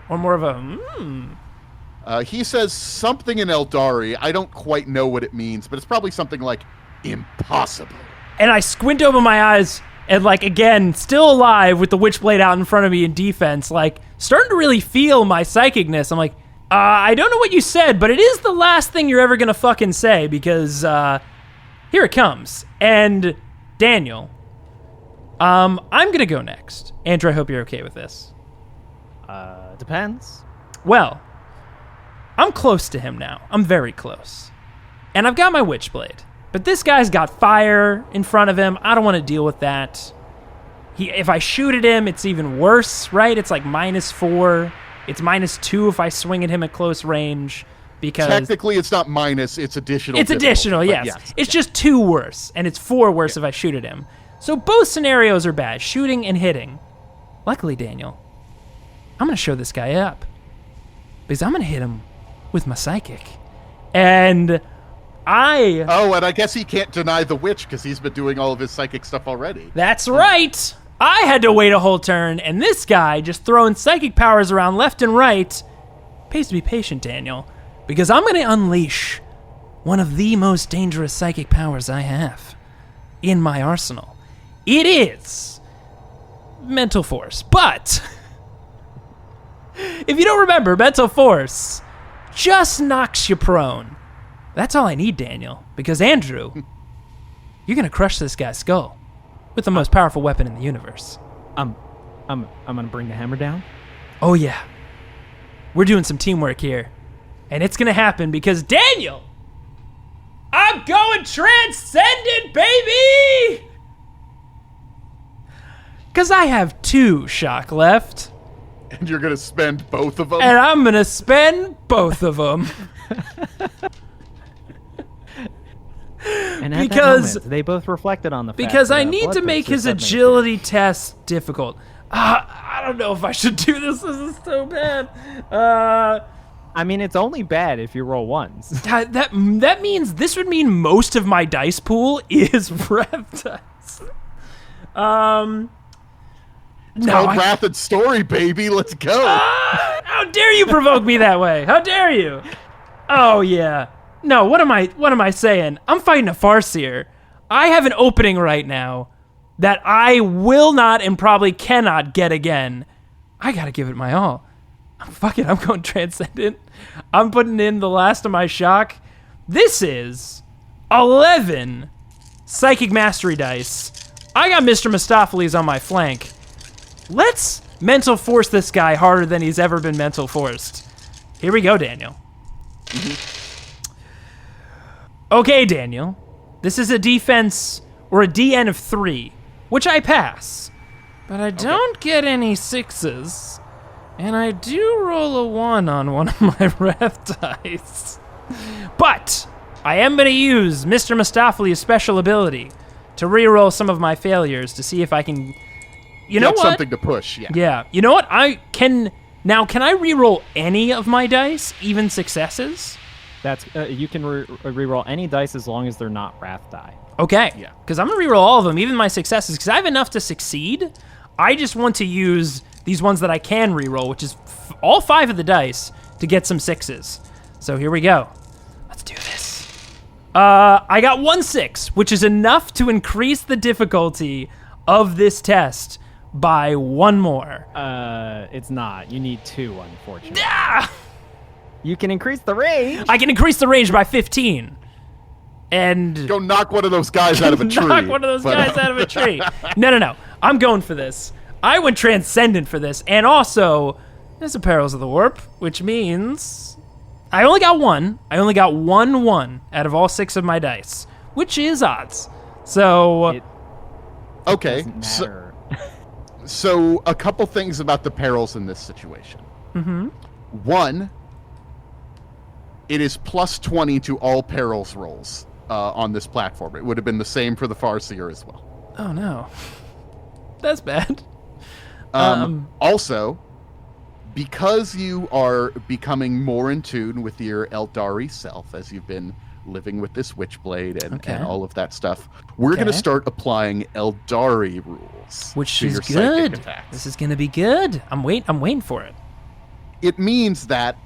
or more of a He says something in Aeldari. I don't quite know what it means, but it's probably something like impossible. And I squint open my eyes and, like, again, still alive with the wytchblade out in front of me in defense, like, starting to really feel my psychicness. I'm like, I don't know what you said, but it is the last thing you're ever going to fucking say, because here it comes. And Daniel, I'm going to go next. Andrew, I hope you're okay with this. Depends. Well, I'm close to him now. I'm very close. And I've got my wytchblade. But this guy's got fire in front of him. I don't want to deal with that. If I shoot at him, it's even worse, right? It's like -4. It's -2 if I swing at him at close range. Because technically it's not minus, it's additional. It's additional, yes. It's just 2 worse, and it's 4 worse if I shoot at him. So both scenarios are bad, shooting and hitting. Luckily, Daniel, I'm going to show this guy up. Because I'm going to hit him with my psychic. And and I guess he can't deny the witch because he's been doing all of his psychic stuff already. That's right. I had to wait a whole turn, and this guy just throwing psychic powers around left and right. Pays to be patient, Daniel, because I'm going to unleash one of the most dangerous psychic powers I have in my arsenal. It is mental force, but if you don't remember, mental force just knocks you prone. That's all I need, Daniel, because Andrew, you're going to crush this guy's skull with the most powerful weapon in the universe. I'm gonna bring the hammer down. Oh yeah, we're doing some teamwork here, and it's gonna happen because Daniel, I'm going transcendent, baby. Because I have 2 shock left, And you're gonna spend both of them. and I'm gonna spend both of them. And at Because- that moment, they both reflected on the fact Because that I a need blood to make pursuit his suddenly agility test difficult. I don't know if I should do this. This is so bad. appeared. I mean, it's only bad if you roll ones. That means this would mean most of my dice pool is rev dice. No, Called Wrath and Story, baby. Let's go. how dare you provoke me that way? How dare you? Oh yeah. No, what am I saying? I'm fighting a Farseer. I have an opening right now that I will not and probably cannot get again. I gotta give it my all. Fuck it, I'm going transcendent. I'm putting in the last of my shock. This is 11 psychic mastery dice. I got Mr. Mistopheles on my flank. Let's mental force this guy harder than he's ever been mental forced. Here we go, Daniel. Okay, Daniel. This is a defense or a DN of 3, which I pass. But I don't get any 6s. And I do roll a 1 on one of my ref dice. But I am going to use Mr. Mistopheles' special ability to reroll some of my failures to see if I can... You know Get what? something to push, yeah. Yeah. You know what? Can I reroll any of my dice, even successes? That's you can reroll any dice as long as they're not wrath die. Okay. Yeah. Because I'm going to reroll all of them, even my successes, because I have enough to succeed. I just want to use these ones that I can reroll, which is all 5 of the dice, to get some 6s. So here we go. Let's do this. I got 1 6, which is enough to increase the difficulty of this test by 1 more. It's not. You need 2, unfortunately. Ah! You can increase the range. I can increase the range by 15. And Go knock one of those guys out of a tree. knock one of those guys out of a tree. No. I'm going for this. I went transcendent for this. And also, there's a Perils of the Warp, which means I only got 1. I only got 1 out of all 6 of my dice, which is odds. So, It Okay, doesn't so, matter. so a couple things about the perils in this situation. Mm-hmm. 1, it is plus 20 to all perils rolls on this platform. It would have been the same for the Farseer as well. oh no. That's bad. Also, because you are becoming more in tune with your Aeldari self as you've been living with this wytchblade and all of that stuff, we're going to start applying Aeldari rules, Which to is your good. psychic attacks. This is going to be good. I'm waiting for it. It means that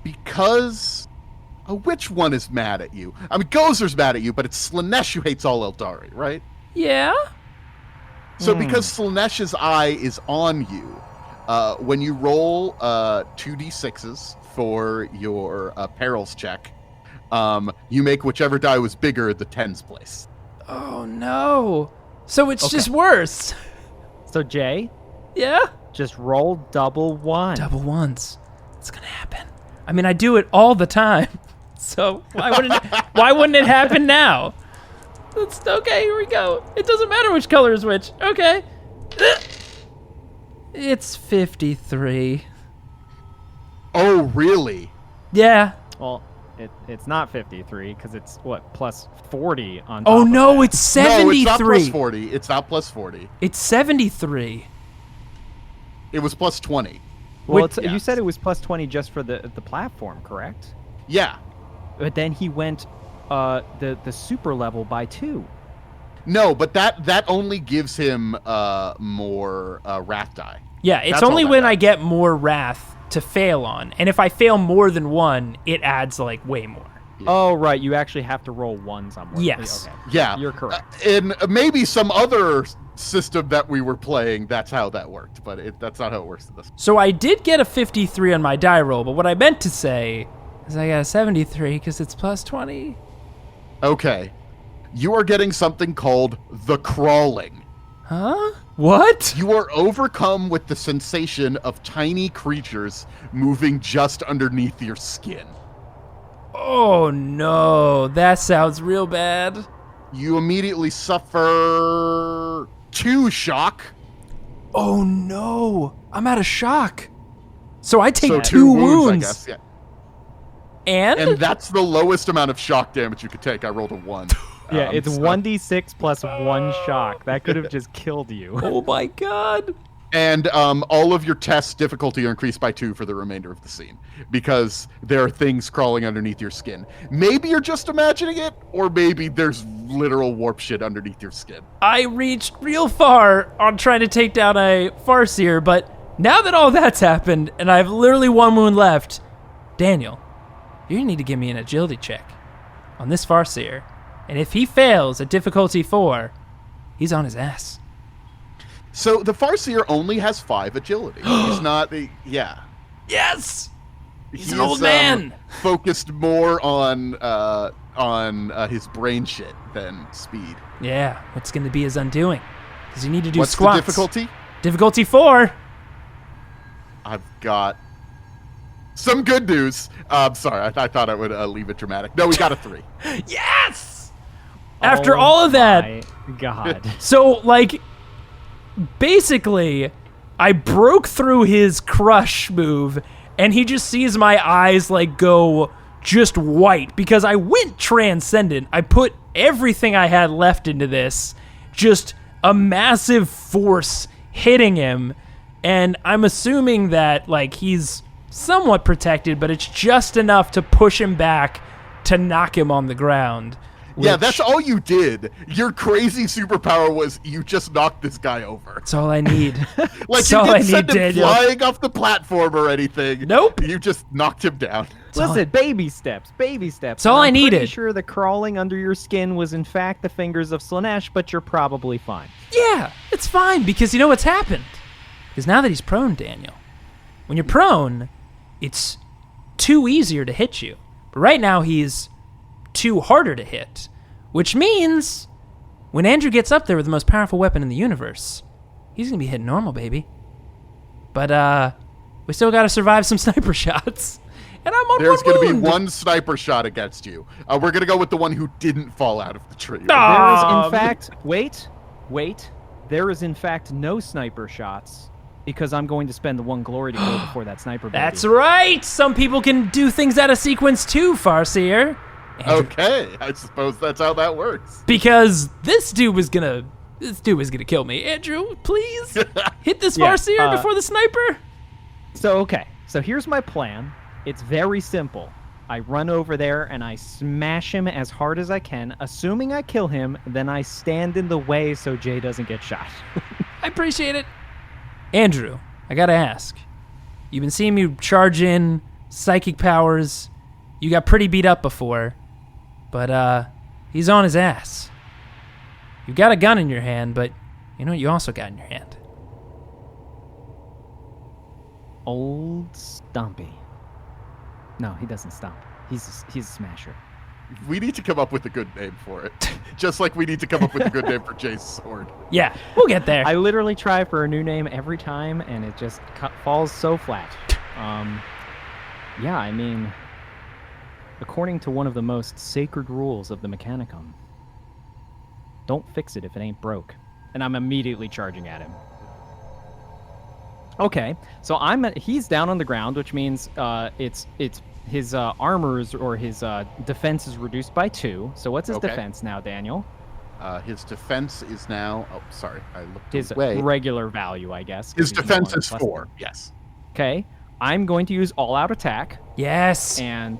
because which one is mad at you? I mean, Gozer's mad at you, but it's Slanesh who hates all Aeldari, right? Yeah? So because Slanesh's eye is on you, when you roll 2d6s for your perils check, you make whichever die was bigger the tens place. Oh no. So it's just worse. So Jay, Yeah? just roll double 1. Double 1s. It's gonna happen. I mean, I do it all the time. So why wouldn't it happen now? It's okay. Here we go. It doesn't matter which color is which. Okay. It's 53. Oh, really? Yeah. Well, It's not 53 because it's what plus 40 on. Oh top no, of that. it's 73. No, it's not plus 40. It's not plus 40. It's 73. It was plus 20. Well, Yes. you said it was plus 20 just for the platform, correct? Yeah. But then he went the super level by 2. No, but that only gives him more wrath die. Yeah, it's That's all only that when does. I get more wrath to fail on, and if I fail more than one, it adds like way more. Oh, right. You actually have to roll ones on more. Yes. Okay. Yeah, You're correct. In maybe some other system that we were playing, that's how that worked, but that's not how it works in this. So I did get a 53 on my die roll, but what I meant to say is I got a 73 because it's plus 20. Okay, you are getting something called the crawling. Huh? What? You are overcome with the sensation of tiny creatures moving just underneath your skin. Oh no, that sounds real bad. You immediately suffer 2 shock. Oh no, I'm out of shock. So I take So 2 wounds. I guess. Yeah. And that's the lowest amount of shock damage you could take. I rolled a 1. Yeah, it's so- 1d6 plus 1 shock. That could have just killed you. oh my god. And all of your tests difficulty are increased by 2 for the remainder of the scene because there are things crawling underneath your skin. Maybe you're just imagining it, or maybe there's literal warp shit underneath your skin. I reached real far on trying to take down a Farseer, but now that all that's happened and I have literally 1 wound left, Daniel, you're gonna need to give me an agility check on this Farseer. And if he fails at difficulty 4, he's on his ass. So the Farseer only has 5 agility. He's not, yeah. Yes! He's an He old is, man! Focused more on his brain shit than speed. Yeah, what's gonna be his undoing? Because you need to do What's squats. the difficulty? Difficulty 4. I've got some good news. Sorry, I thought I would leave it dramatic. No, we got a 3. Yes! After all of that, My God. so, like, basically, I broke through his crush move, and he just sees my eyes, like, go just white, because I went transcendent. I put everything I had left into this, just a massive force hitting him, and I'm assuming that, like, he's somewhat protected, but it's just enough to push him back to knock him on the ground. Yeah, which- that's all you did. Your crazy superpower was you just knocked this guy over. That's all I need. Like, That's you all I didn't need, send him Daniel. flying off the platform or anything. Nope. You just knocked him down. Listen, baby steps, baby steps. That's all And I I'm needed. pretty sure the crawling under your skin was in fact the fingers of Slanesh, but you're probably fine. Yeah, it's fine, because you know what's happened? Because now that he's prone, Daniel, when you're prone, it's 2 easier to hit you. But right now, he's 2 harder to hit, which means when Andrew gets up there with the most powerful weapon in the universe, he's going to be hitting normal, baby. But, we still got to survive some sniper shots. And I'm on There's going to be 1 sniper shot against you. We're going to go with the one who didn't fall out of the tree. There is, in fact, wait. There is, in fact, no sniper shots because I'm going to spend the 1 glory to go before that sniper baby. That's right! Some people can do things out of sequence too, Farseer. Andrew, Okay, I suppose that's how that works. because this dude was gonna kill me. Andrew, please hit this Yeah, Farseer before the sniper. So here's my plan. It's very simple. I run over there and I smash him as hard as I can. Assuming I kill him, then I stand in the way so Jay doesn't get shot. I appreciate it. Andrew, I gotta ask. You've been seeing me charge in psychic powers. You got pretty beat up before, but he's on his ass. You got a gun in your hand, but you know what you also got in your hand? Old Stumpy. No, he doesn't stomp. He's a smasher. We need to come up with a good name for it. Just like we need to come up with a good name for Jay's sword. Yeah, we'll get there. I literally try for a new name every time, and it just falls so flat. Yeah, I mean, according to one of the most sacred rules of the Mechanicum, don't fix it if it ain't broke. And I'm immediately charging at him. Okay, so he's down on the ground, which means it's his armors or his defense is reduced by 2. So what's his Okay. defense now, Daniel? His defense is now. Oh, sorry, I looked His away. regular value, I guess. 'cause His he's no defense longer is plus 4. one. Yes. Okay, I'm going to use all-out attack Yes. and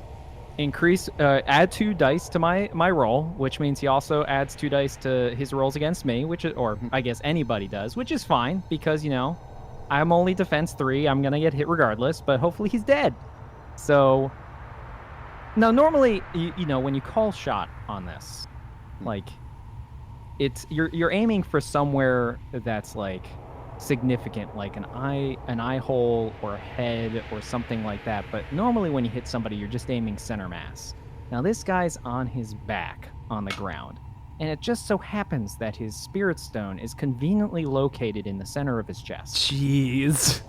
add 2 dice to my roll, which means he also adds 2 dice to his rolls against me, or I guess anybody does, which is fine because I'm only defense 3. I'm gonna get hit regardless, but hopefully he's dead. So now normally, when you call shot on this, like you're aiming for somewhere that's like significant, like an eye hole or a head or something like that. But normally when you hit somebody, you're just aiming center mass. Now this guy's on his back on the ground, and it just so happens that his spirit stone is conveniently located in the center of his chest. Jeez.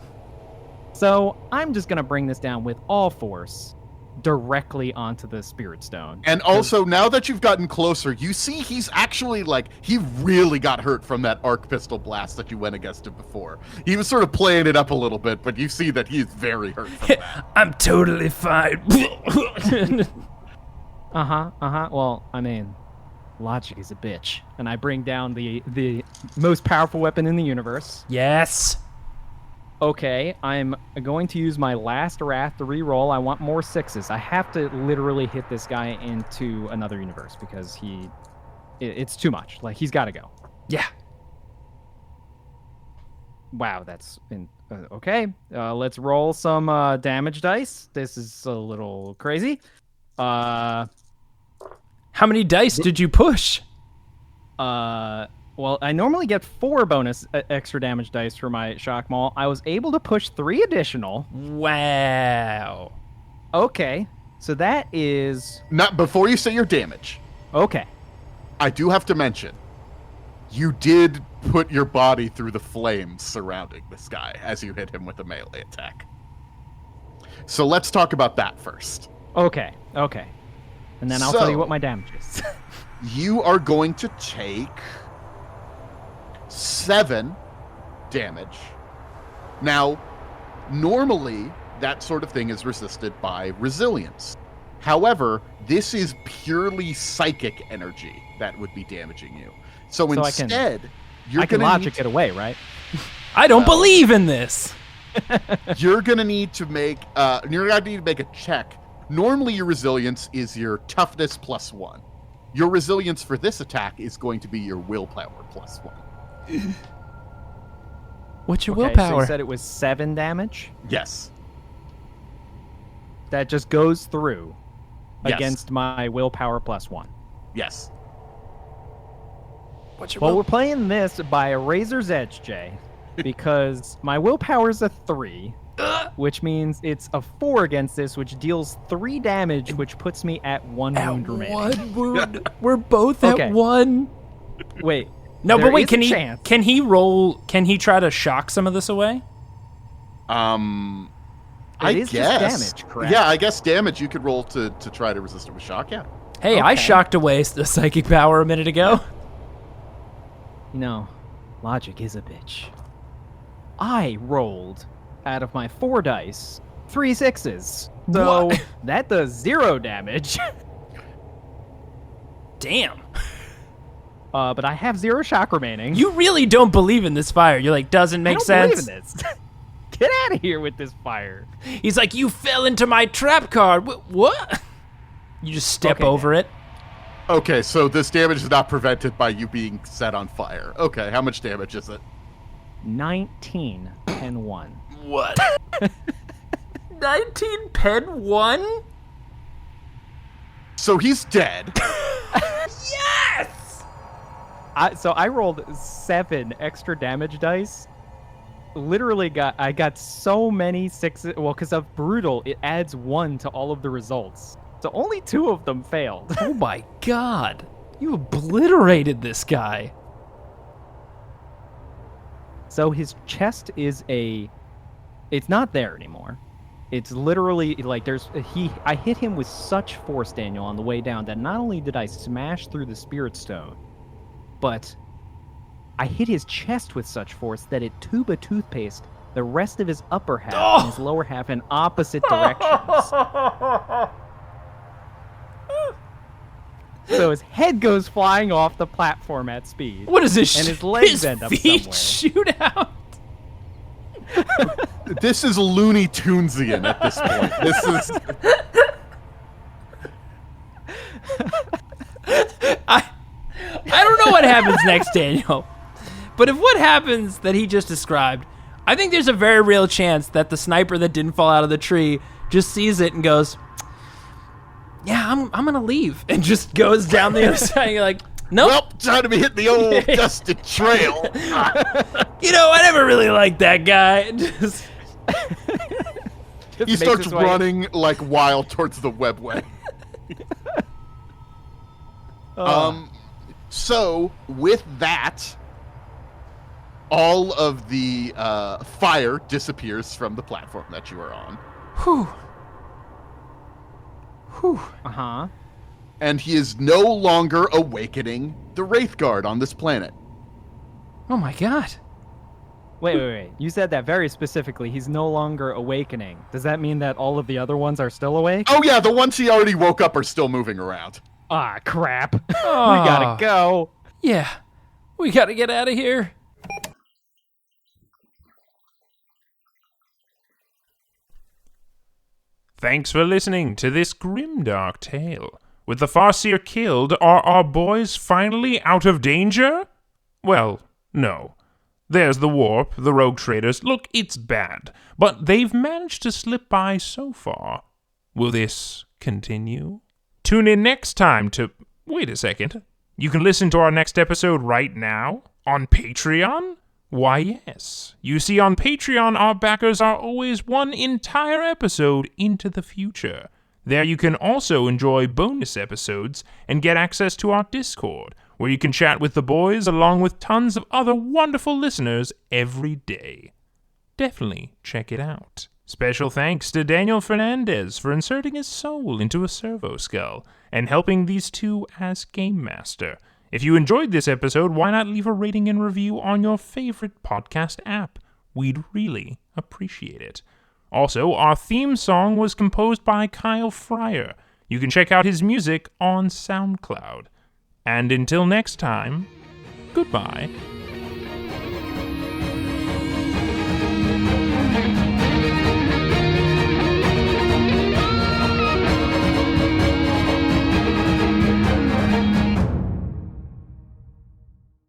So I'm just gonna bring this down with all force directly onto the spirit stone. And also, now that you've gotten closer, you see he's actually he really got hurt from that arc pistol blast that you went against him before. He was sort of playing it up a little bit, but you see that he's very hurt from that. I'm totally fine. Well, I mean, logic is a bitch. And I bring down the most powerful weapon in the universe. Yes. Okay, I'm going to use my last wrath to re-roll. I want more 6s. I have to literally hit this guy into another universe because it's too much. Like, he's got to go. Yeah. Wow, that's okay. Let's roll some damage dice. This is a little crazy. How many dice did you push? Well, I normally get 4 bonus extra damage dice for my shock maul. I was able to push 3 additional. Wow. Okay, so that is... Not before you say your damage. Okay. I do have to mention, you did put your body through the flames surrounding this guy as you hit him with a melee attack. So let's talk about that first. Okay. And then I'll tell you what my damage is. You are going to take 7 damage. Now, normally, that sort of thing is resisted by resilience. However, this is purely psychic energy that would be damaging you. So instead, I can logic it away, right? I don't believe in this. You're going to need to make a check. Normally, your resilience is your toughness plus 1. Your resilience for this attack is going to be your willpower plus 1. What's your So willpower? you said it was 7 damage? Yes. That just goes through Yes. against my willpower plus 1. Yes. What's your Well, we're playing this by a razor's edge, Jay, because my willpower is a 3, which means it's a 4 against this, which deals 3 damage, which puts me at 1 wound remaining. 1 wound. We're both Okay. at 1. Wait. No, there but wait, is a chance. can he roll? Can he try to shock some of this away? I is just guess. damage, correct? Yeah, I guess damage you could roll to try to resist it with shock, yeah. Hey, I Okay. shocked away the psychic power a minute ago. Logic is a bitch. I rolled out of my 4 dice 3 6s. So What? that does 0 damage. Damn. But I have 0 shock remaining. You really don't believe in this fire. You're like, doesn't I make don't sense. believe in this. Get out of here with this fire. He's like, you fell into my trap card. What? You just step Okay, over it. Okay, so this damage is not prevented by you being set on fire. Okay, how much damage is it? 19 and 1. What? 19 pen 1? So he's dead. Yes! So I rolled 7 extra damage dice. Literally I got so many 6s. Well, because of brutal, it adds 1 to all of the results. So only 2 of them failed. Oh my god. You obliterated this guy. So his chest is it's not there anymore. It's literally like I hit him with such force, Daniel, on the way down that not only did I smash through the spirit stone, but I hit his chest with such force that a tube of toothpaste the rest of his upper half and his lower half in opposite directions. So his head goes flying off the platform at speed. What is this? And his legs end up somewhere. Shoot out. This is Looney Tunesian at this point. This is. I don't know what happens next, Daniel. But if what happens that he just described, I think there's a very real chance that the sniper that didn't fall out of the tree just sees it and goes, "Yeah, I'm gonna leave," and just goes down the other side. And you're like, nope. Well, time to be hitting the old dusted trail. I never really liked that guy. He starts running like wild towards the webway. So with that, all of the fire disappears from the platform that you are on. Whew. Uh-huh. And he is no longer awakening the Wraith Guard on this planet. Oh my god. Wait. You said that very specifically. He's no longer awakening. Does that mean that all of the other ones are still awake? Oh yeah, the ones he already woke up are still moving around. Ah, crap. Oh. We gotta go. Yeah. We gotta get out of here. Thanks for listening to this grimdark tale. With the Farseer killed, are our boys finally out of danger? Well, no. There's the warp, the rogue traders. Look, it's bad, but they've managed to slip by so far. Will this continue? Tune in next time to... Wait a second. You can listen to our next episode right now? On Patreon? Why, yes. You see, on Patreon, our backers are always one entire episode into the future. There you can also enjoy bonus episodes and get access to our Discord, where you can chat with the boys along with tons of other wonderful listeners every day. Definitely check it out. Special thanks to Daniel Fernandez for inserting his soul into a servo skull and helping these two as Game Master. If you enjoyed this episode, why not leave a rating and review on your favorite podcast app? We'd really appreciate it. Also, our theme song was composed by Kyle Fryer. You can check out his music on SoundCloud. And until next time, goodbye.